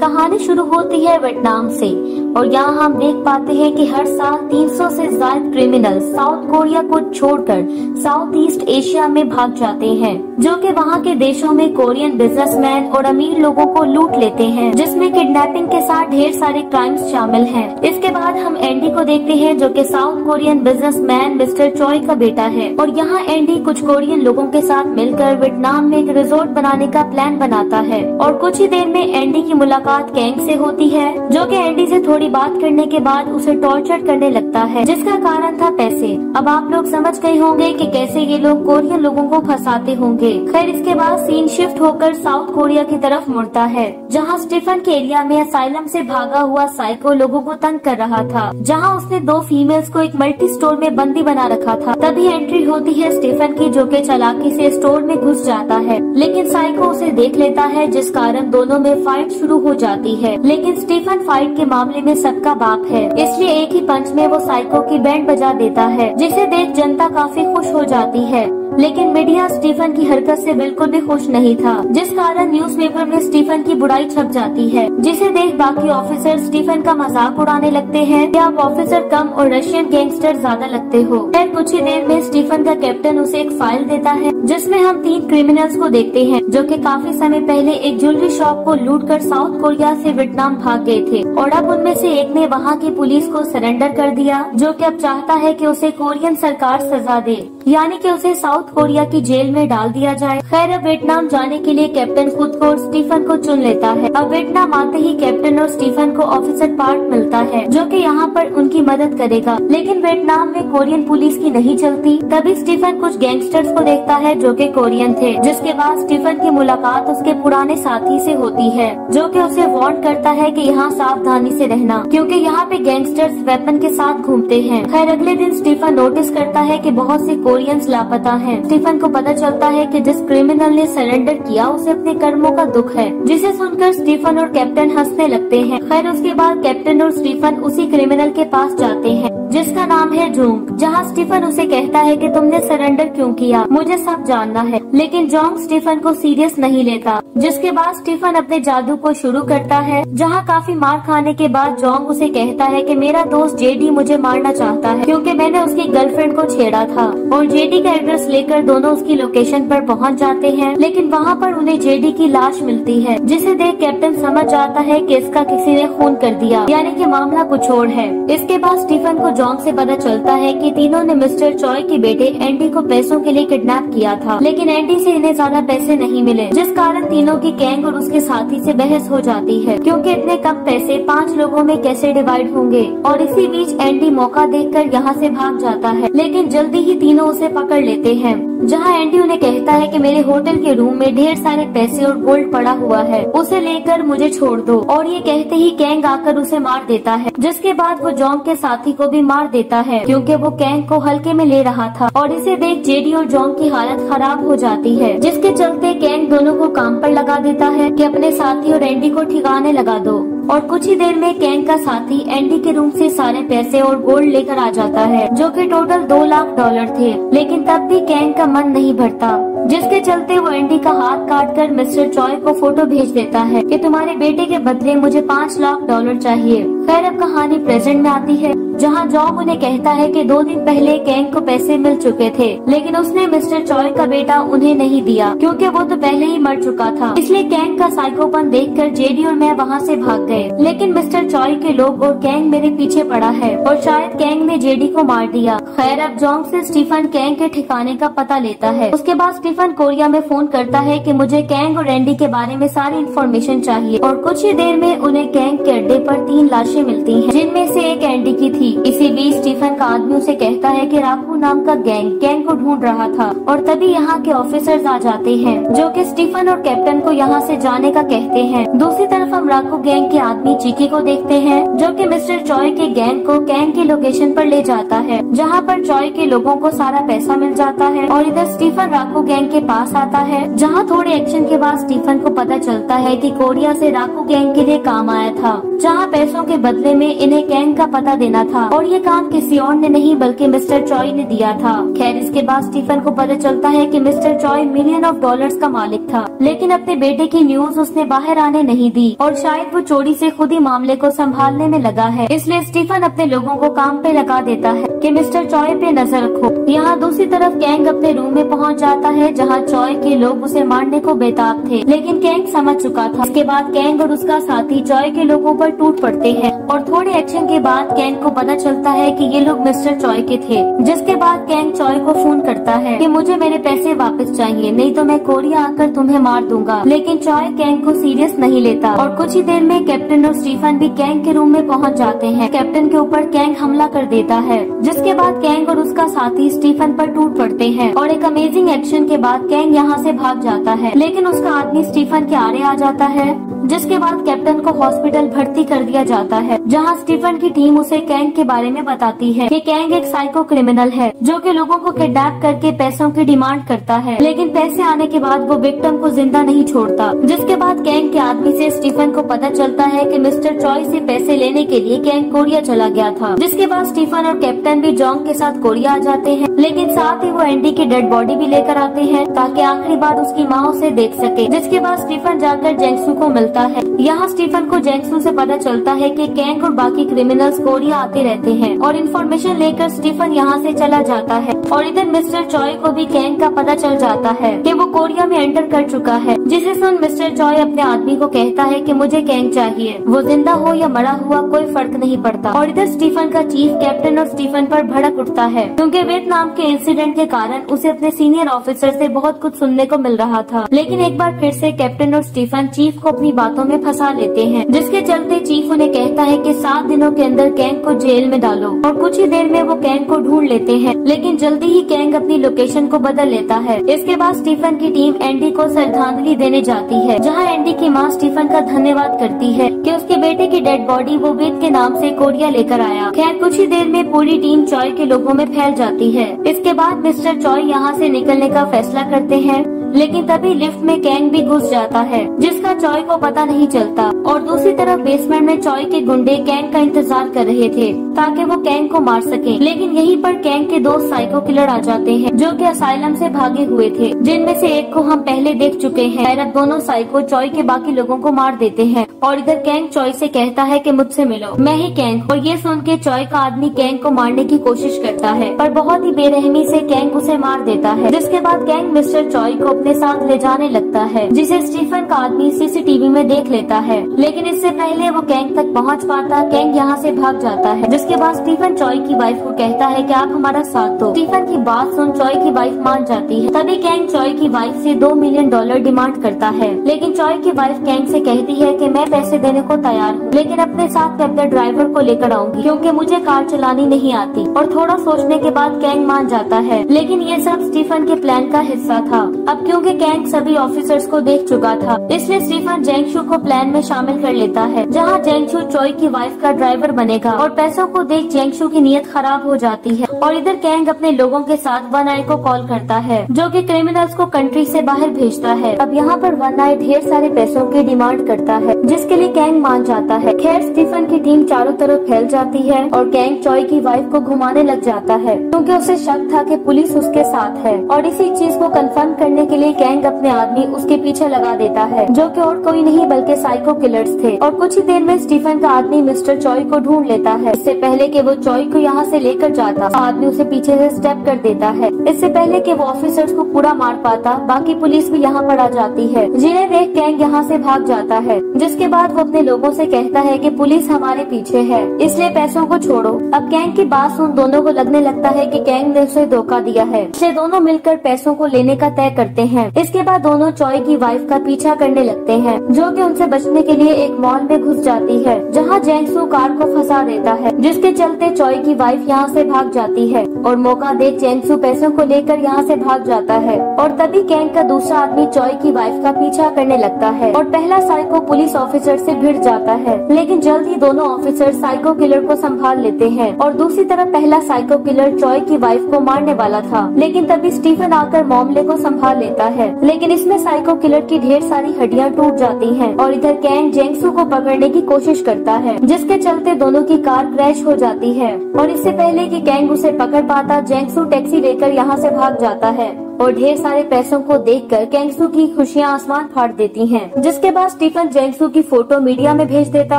कहानी शुरू होती है वियतनाम से और यहाँ हम देख पाते हैं कि हर साल 300 से ज्यादा क्रिमिनल साउथ कोरिया को छोड़कर साउथ ईस्ट एशिया में भाग जाते हैं, जो कि वहाँ के देशों में कोरियन बिजनेसमैन और अमीर लोगों को लूट लेते हैं, जिसमें किडनैपिंग के साथ ढेर सारे क्राइम्स शामिल हैं। इसके बाद हम एंडी को देखते हैं, जो कि साउथ कोरियन बिजनेसमैन मिस्टर चॉय का बेटा है और यहाँ एंडी कुछ कोरियन लोगों के साथ मिलकर वियतनाम में एक रिजोर्ट बनाने का प्लान बनाता है और कुछ ही देर में एंडी की मुलाकात कैंग से होती है, जो कि एंडी से थोड़ी बात करने के बाद उसे टॉर्चर करने लगता है, जिसका कारण था पैसे। अब आप लोग समझ गए होंगे कि कैसे ये लोग कोरियन लोगों को फंसाते होंगे। खैर इसके बाद सीन शिफ्ट होकर साउथ कोरिया की तरफ मुड़ता है, जहाँ स्टीफन के एरिया में असाइलम से भागा हुआ साइको लोगों को तंग कर रहा था, जहाँ उसने 2 फीमेल्स को एक मल्टी स्टोर में बंदी बना रखा था। तभी एंट्री होती है स्टीफन की, जो कि चालाकी से स्टोर में घुस जाता है, लेकिन साइको उसे देख लेता है, जिस कारण दोनों में फाइट शुरू हो जाती है। लेकिन स्टीफन फाइट के मामले में सबका बाप है, इसलिए एक ही पंच में वो साइको की बैंड बजा देता है, जिसे देख जनता काफी खुश हो जाती है। लेकिन मीडिया स्टीफन की हरकत से बिल्कुल भी खुश नहीं था, जिस कारण न्यूज़पेपर में स्टीफन की बुराई छप जाती है, जिसे देख बाकी ऑफिसर स्टीफन का मजाक उड़ाने लगते हैं कि आप ऑफिसर कम और रशियन गैंगस्टर ज्यादा लगते हो। फिर कुछ ही देर में स्टीफन का कैप्टन उसे एक फाइल देता है, जिसमें हम 3 क्रिमिनल्स को देखते हैं, जो कि काफी समय पहले एक ज्वेलरी शॉप को लूटकर साउथ कोरिया से वियतनाम भाग गए थे और अब उनमें से एक ने वहाँ की पुलिस को सरेंडर कर दिया, जो कि अब चाहता है कि उसे कोरियन सरकार सजा दे, यानी कि उसे साउथ कोरिया की जेल में डाल दिया जाए। खैर अब वियतनाम जाने के लिए कैप्टन खुद को और स्टीफन को चुन लेता है। अब वियतनाम आते ही कैप्टन और स्टीफन को ऑफिसर पार्ट मिलता है, जो कि यहाँ पर उनकी मदद करेगा, लेकिन वियतनाम में कोरियन पुलिस की नहीं चलती। तभी स्टीफन कुछ गैंगस्टर्स को देखता है, जो कि कोरियन थे, जिसके बाद स्टीफन की मुलाकात उसके पुराने साथी से होती है, जो कि उसे वार्न करता है कि यहाँ सावधानी से रहना, क्योंकि यहाँ पे गैंगस्टर्स वेपन के साथ घूमते हैं। खैर अगले दिन स्टीफन नोटिस करता है कि बहुत से कोरियंस लापता हैं। स्टीफन को पता चलता है कि जिस क्रिमिनल ने सरेंडर किया उसे अपने कर्मों का दुख है, जिसे सुनकर स्टीफन और कैप्टन हंसने लगते हैं। खैर उसके बाद कैप्टन और स्टीफन उसी क्रिमिनल के पास जाते हैं, जिसका नाम है जोंग, जहाँ स्टीफन उसे कहता है कि तुमने सरेंडर क्यों किया, मुझे सब जानना है। लेकिन जोंग स्टीफन को सीरियस नहीं लेता, जिसके बाद स्टीफन अपने जादू को शुरू करता है, जहाँ काफी मार खाने के बाद जोंग उसे कहता है कि मेरा दोस्त जेडी मुझे मारना चाहता है, क्योंकि मैंने उसकी गर्लफ्रेंड को छेड़ा था। और जेडी का एड्रेस लेकर दोनों उसकी लोकेशन पर पहुंच जाते हैं, लेकिन वहाँ पर उन्हें जेडी की लाश मिलती है, जिसे देख कैप्टन समझ जाता है कि इसका किसी ने खून कर दिया, यानी कि मामला कुछ और है। इसके बाद स्टीफन को जॉन से पता चलता है कि तीनों ने मिस्टर चॉय के बेटे एंडी को पैसों के लिए किडनैप किया था, लेकिन एंडी से इन्हें ज्यादा पैसे नहीं मिले, जिस कारण तीनों की गैंग और उसके साथी से बहस हो जाती है, क्योंकि इतने कम पैसे 5 लोगों में कैसे डिवाइड होंगे। और इसी बीच एंडी मौका देखकर यहाँ से भाग जाता है, लेकिन जल्दी ही तीनों उसे पकड़ लेते हैं, जहाँ एंडी उन्हें कहता है कि मेरे होटल के रूम में ढेर सारे पैसे और गोल्ड पड़ा हुआ है, उसे लेकर मुझे छोड़ दो। और ये कहते ही कैंग आकर उसे मार देता है, जिसके बाद वो जॉन्ग के साथी को भी मार देता है, क्योंकि वो कैंग को हल्के में ले रहा था। और इसे देख जेडी और जॉन्ग की हालत खराब हो जाती है, जिसके चलते कैंग दोनों को काम पर लगा देता है कि अपने साथी और एंडी को ठिकाने लगा दो। और कुछ ही देर में कैंग का साथी एंडी के रूम से सारे पैसे और गोल्ड लेकर आ जाता है, जो कि टोटल $2 लाख थे, लेकिन तब भी कैंग का मन नहीं भरता, जिसके चलते वो एंडी का हाथ काटकर मिस्टर चॉय को फोटो भेज देता है कि तुम्हारे बेटे के बदले मुझे $5 लाख चाहिए। खैर अब कहानी प्रेजेंट में आती है, जहाँ जॉन्ग उन्हें कहता है कि 2 दिन पहले कैंग को पैसे मिल चुके थे, लेकिन उसने मिस्टर चॉय का बेटा उन्हें नहीं दिया, क्योंकि वो तो पहले ही मर चुका था। इसलिए कैंग का साइकोपन देखकर जेडी और मैं वहाँ से भाग गए, लेकिन मिस्टर चॉय के लोग और कैंग मेरे पीछे पड़ा है और शायद कैंग ने जेडी को मार दिया। खैर अब जॉन्ग से स्टीफन कैंग के ठिकाने का पता लेता है। उसके बाद स्टीफन कोरिया में फोन करता है कि मुझे कैंग और एंडी के बारे में सारी इन्फॉर्मेशन चाहिए। और कुछ ही देर में उन्हें कैंग के अड्डे पर 3 लाशें मिलती हैं, जिनमें से एक एंडी की थी। इसी बीच स्टीफन का आदमी उसे कहता है कि राकू नाम का गैंग कैंग को ढूंढ रहा था। और तभी यहाँ के ऑफिसर्स आ जाते हैं, जो कि स्टीफन और कैप्टन को यहाँ से जाने का कहते हैं। दूसरी तरफ हम राकू गैंग के आदमी चिकी को देखते हैं, जो कि मिस्टर चॉय के गैंग को कैंग की लोकेशन पर ले जाता है, जहाँ पर चॉय के लोगों को सारा पैसा मिल जाता है। और इधर स्टीफन राकू गैंग के पास आता है, जहाँ थोड़े एक्शन के बाद स्टीफन को पता चलता है कि कोरिया से राकू गैंग के लिए काम आया था, जहाँ पैसों के बदले में इन्हें गैंग का पता देना था। था और ये काम किसी और ने नहीं बल्कि मिस्टर चॉय ने दिया था। खैर इसके बाद स्टीफन को पता चलता है कि मिस्टर चॉय $1,000,000 का मालिक था, लेकिन अपने बेटे की न्यूज उसने बाहर आने नहीं दी और शायद वो चोरी से खुद ही मामले को संभालने में लगा है। इसलिए स्टीफन अपने लोगों को काम पे लगा देता है कि मिस्टर चॉय पे नजर रखो। यहाँ दूसरी तरफ कैंग अपने रूम में पहुँच जाता है जहाँ चॉय के लोग उसे मारने को बेताब थे, लेकिन कैंग समझ चुका था। इसके बाद कैंग और उसका साथी चॉय के लोगों पर टूट पड़ते हैं और थोड़े एक्शन के बाद कैंग को पता चलता है कि ये लोग मिस्टर चॉय के थे। जिसके बाद कैंग चॉय को फोन करता है कि मुझे मेरे पैसे वापस चाहिए, नहीं तो मैं कोरिया आकर तुम्हें मार दूंगा। लेकिन चॉय कैंग को सीरियस नहीं लेता और कुछ ही देर में कैप्टन और स्टीफन भी कैंग के रूम में पहुंच जाते हैं। कैप्टन के ऊपर कैंग हमला कर देता है, जिसके बाद कैंग और उसका साथी स्टीफन पर टूट पड़ते हैं और एक अमेजिंग एक्शन के बाद कैंग यहाँ से भाग जाता है, लेकिन उसका आदमी स्टीफन के आड़े आ जाता है। जिसके बाद कैप्टन को हॉस्पिटल भर्ती कर दिया जाता है, जहां स्टीफन की टीम उसे कैंग के बारे में बताती है कि कैंग एक साइको क्रिमिनल है जो कि लोगों को किडनैप करके पैसों की डिमांड करता है, लेकिन पैसे आने के बाद वो विक्टिम को जिंदा नहीं छोड़ता। जिसके बाद कैंग के आदमी से स्टीफन को पता चलता है कि मिस्टर चॉय से पैसे लेने के लिए कैंग कोरिया चला गया था। जिसके बाद स्टीफन और कैप्टन भी जॉन्ग के साथ कोरिया आ जाते हैं, लेकिन साथ ही वो एंडी की डेड बॉडी भी लेकर आते हैं ताकि आखिरी बार उसकी माँ उसे देख सके। जिसके बाद स्टीफन जाकर जेंगसू को मिलता है। यहाँ स्टीफन को जेंगसू से पता चलता है कि कैंग और बाकी क्रिमिनल्स कोरिया आते रहते हैं और इन्फॉर्मेशन लेकर स्टीफन यहाँ से चला जाता है। और इधर मिस्टर चॉय को भी कैंग का पता चल जाता है कि वो कोरिया में एंटर कर चुका है, जिसे सुन मिस्टर चॉय अपने आदमी को कहता है कि मुझे कैंग चाहिए, वो जिंदा हो या मरा हुआ कोई फर्क नहीं पड़ता। और इधर स्टीफन का चीफ कैप्टन और स्टीफन पर भड़क उठता है क्योंकि वियतनाम के इंसिडेंट के कारण उसे अपने सीनियर ऑफिसर से बहुत कुछ सुनने को मिल रहा था। लेकिन एक बार फिर से कैप्टन और स्टीफन चीफ को अपनी बातों में फंसा लेते हैं, जिसके चलते चीफ उन्हें कहता है कि 7 दिनों के अंदर कैंग को जेल में डालो। और कुछ ही देर में वो कैंग को ढूंढ लेते हैं, लेकिन जल्दी ही कैंग अपनी लोकेशन को बदल लेता है। इसके बाद स्टीफन की टीम एंडी को श्रद्धांजलि देने जाती है, जहां एंडी की मां स्टीफन का धन्यवाद करती है कि उसके बेटे की डेड बॉडी वो वेद के नाम से कोरिया लेकर आया। खैर कुछ ही देर में पूरी टीम चॉय के लोगों में फैल जाती है। इसके बाद मिस्टर चॉय यहाँ से निकलने का फैसला करते हैं, लेकिन तभी लिफ्ट में कैंग भी घुस जाता है, जिसका चॉय को पता नहीं चलता। और दूसरी तरफ बेसमेंट में चॉय के गुंडे कैंग का इंतजार कर रहे थे ताकि वो कैंग को मार सके। लेकिन यहीं पर कैंग के 2 साइको किलर आ जाते हैं जो कि असाइलम से भागे हुए थे, जिनमें से एक को हम पहले देख चुके हैं। अब दोनों साइको चॉय के बाकी लोगों को मार देते हैं और इधर कैंग चॉय से कहता है कि मुझसे मिलो, मैं ही कैंग। और ये सुन के चॉय का आदमी कैंग को मारने की कोशिश करता है, पर बहुत ही बेरहमी से कैंग उसे मार देता है। जिसके बाद कैंग मिस्टर चॉय को अपने साथ ले जाने लगता है, जिसे स्टीफन का आदमी सीसीटीवी में देख लेता है। लेकिन इससे पहले वो कैंग तक पहुंच पाता, कैंग यहाँ से भाग जाता है। जिसके बाद स्टीफन चॉय की वाइफ को कहता है कि आप हमारा साथ दो। स्टीफन की बात सुन चॉय की वाइफ मान जाती है। तभी कैंग चॉय की वाइफ से $2 मिलियन डिमांड करता है, लेकिन चॉय की वाइफ कैंग से कहती है कि मैं पैसे देने को तैयार हूँ, लेकिन अपने साथ मैं अपने ड्राइवर को लेकर आऊंगी क्योंकि मुझे कार चलानी नहीं आती। और थोड़ा सोचने के बाद कैंग मान जाता है, लेकिन ये सब स्टीफन के प्लान का हिस्सा था। अब क्योंकि कैंग सभी ऑफिसर्स को देख चुका था, इसलिए स्टीफन जेंगशू को प्लान में शामिल कर लेता है, जहां जेंगशू चॉय की वाइफ का ड्राइवर बनेगा। और पैसों को देख जेंगशू की नीयत खराब हो जाती है और इधर कैंग अपने लोगों के साथ वन आई को कॉल करता है, जो कि क्रिमिनल्स को कंट्री से बाहर भेजता है। अब यहाँ पर वन आई ढेर सारे पैसों की डिमांड करता है, जिसके लिए कैंग मान जाता है। खैर स्टीफन की टीम चारों तरफ फैल जाती है और कैंग चॉय की वाइफ को घुमाने लग जाता है, क्योंकि उसे शक था कि पुलिस उसके साथ है। और इसी चीज को कंफर्म करने के लिए कैंग अपने आदमी उसके पीछे लगा देता है, जो कि और कोई नहीं बल्कि साइको किलर्स थे। और कुछ ही देर में स्टीफन का आदमी मिस्टर चॉय को ढूंढ लेता है। इससे पहले कि वो चॉय को यहाँ से लेकर जाता, आदमी उसे पीछे से स्टेप कर देता है। इससे पहले कि वो ऑफिसर्स को पूरा मार पाता, बाकी पुलिस भी यहाँ पर आ जाती है, जिन्हें देख कैंग यहाँ से भाग जाता है। जिसके बाद वो अपने लोगों से कहता है कि पुलिस हमारे पीछे है, इसलिए पैसों को छोड़ो। अब कैंग की बात सुन दोनों को लगने लगता है कि कैंग ने उसे धोखा दिया है, इसलिए दोनों मिलकर पैसों को लेने का तय करते हैं। इसके बाद दोनों चॉय की वाइफ का पीछा करने लगते हैं, जो कि उनसे बचने के लिए एक मॉल में घुस जाती है, जहां जेंगसू कार को फंसा देता है, जिसके चलते चॉय की वाइफ यहाँ से भाग जाती है। और मौका देख जेंगसू पैसों को लेकर यहाँ से भाग जाता है। और तभी कैंग का दूसरा आदमी चॉय की वाइफ का पीछा करने लगता है और पहला साइको पुलिस ऑफिसर से भिड़ जाता है, लेकिन जल्द ही दोनों ऑफिसर साइको किलर को संभाल लेते हैं। और दूसरी तरफ पहला साइको किलर चॉय की वाइफ को मारने वाला था, लेकिन तभी स्टीफन आकर मामले को संभाल लेता देता है, लेकिन इसमें साइको किलर की ढेर सारी हड्डियां टूट जाती हैं और इधर कैंग जेंगसू को पकड़ने की कोशिश करता है, जिसके चलते दोनों की कार क्रैश हो जाती है। और इससे पहले कि कैंग उसे पकड़ पाता, जेंगसू टैक्सी लेकर यहाँ से भाग जाता है और ढेर सारे पैसों को देखकर जेंगसू की खुशियां आसमान फाड़ देती हैं। जिसके बाद स्टीफन जेंगसू की फोटो मीडिया में भेज देता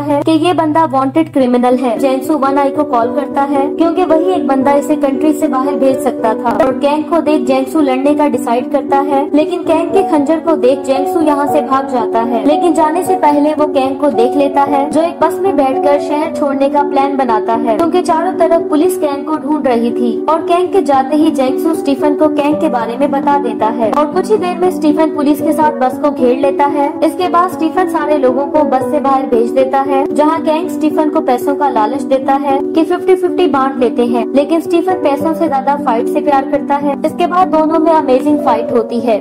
है कि ये बंदा वांटेड क्रिमिनल है। जेंगसू वन आई को कॉल करता है क्योंकि वही एक बंदा इसे कंट्री से बाहर भेज सकता था और कैंग को देख जेंगसू लड़ने का डिसाइड करता है, लेकिन कैंग के खंजर को देख जेंगसू यहाँ से भाग जाता है। लेकिन जाने से पहले वो कैंग को देख लेता है, जो एक बस में बैठकर शहर छोड़ने का प्लान बनाता है, क्योंकि चारों तरफ पुलिस कैंग को ढूंढ रही थी। और कैंग के जाते ही जेंगसू स्टीफन को कैंग के बारे में बता देता है और कुछ ही देर में स्टीफन पुलिस के साथ बस को घेर लेता है। इसके बाद स्टीफन सारे लोगों को बस से बाहर भेज देता है, जहां कैंग स्टीफन को पैसों का लालच देता है कि 50-50 बांट लेते हैं, लेकिन स्टीफन पैसों से ज्यादा फाइट से प्यार करता है। इसके बाद दोनों में अमेजिंग फाइट होती है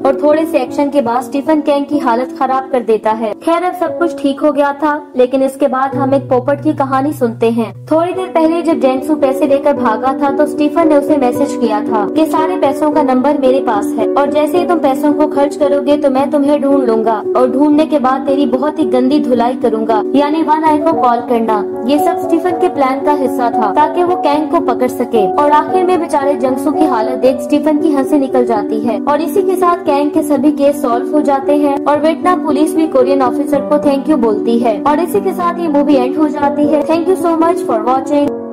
और थोड़े से एक्शन के बाद स्टीफन कैंग की हालत खराब कर देता है। खैर अब सब कुछ ठीक हो गया था, लेकिन इसके बाद हम एक पोपट की कहानी सुनते हैं। थोड़ी देर पहले जब जेंगसू पैसे लेकर भागा था तो स्टीफन ने उसे मैसेज किया था कि सारे पैसों का नंबर मेरे पास है और जैसे ही तुम पैसों को खर्च करोगे तो मैं तुम्हें ढूंढ लूंगा और ढूंढने के बाद तेरी बहुत ही गंदी धुलाई करूंगा, यानी वन आई को कॉल करना। ये सब स्टीफन के प्लान का हिस्सा था ताकि वो कैंग को पकड़ सके। और आखिर में बेचारे जेंगसू की हालत देख स्टीफन की हंसी निकल जाती है और इसी के साथ कैंग के सभी केस सॉल्व हो जाते हैं और वियतनाम पुलिस भी कोरियन ऑफिसर को थैंक यू बोलती है और इसी के साथ ये मूवी एंड हो जाती है। Thank you so much for watching.